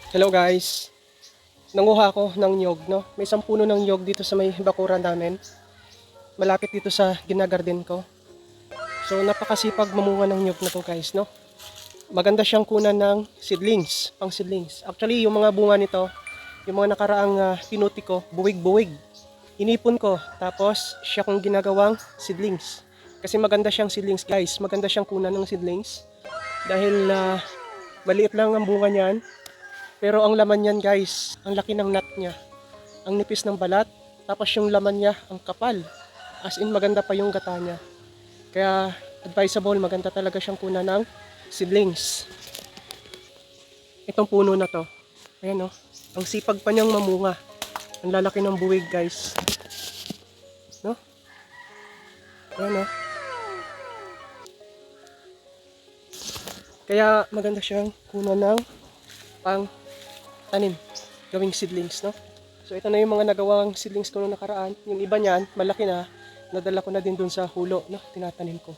Hello guys, nanguha ako ng nyog, no? May isang puno ng nyog dito sa may bakuran namin. Malapit dito sa ginagarden ko. So napakasipag mamunga ng nyog na to guys, no? Maganda siyang kunan ng seedlings, pang seedlings. Actually, yung mga bunga nito, yung mga nakaraang pinuti ko, buwig-buwig. Inipon ko, tapos siya kong ginagawang seedlings. Kasi maganda siyang seedlings guys, maganda siyang kunan ng seedlings. Dahil maliit lang ang bunga niyan, pero ang laman niyan guys, ang laki ng nut niya. Ang nipis ng balat, tapos yung laman niya, ang kapal. As in maganda pa yung gata niya. Kaya advisable, maganda talaga siyang kunan ng seedlings. Itong puno na to, ayan o, ang sipag pa niyang mamunga. Ang lalaki ng buwig guys. No? Ayan o. Kaya maganda siyang kunan ng pang tanim, gawing seedlings, no? So ito na yung mga nagawang seedlings ko noong nakaraan. Yung iba niyan, malaki na, nadala ko na din dun sa hulo, no? Tinatanim ko.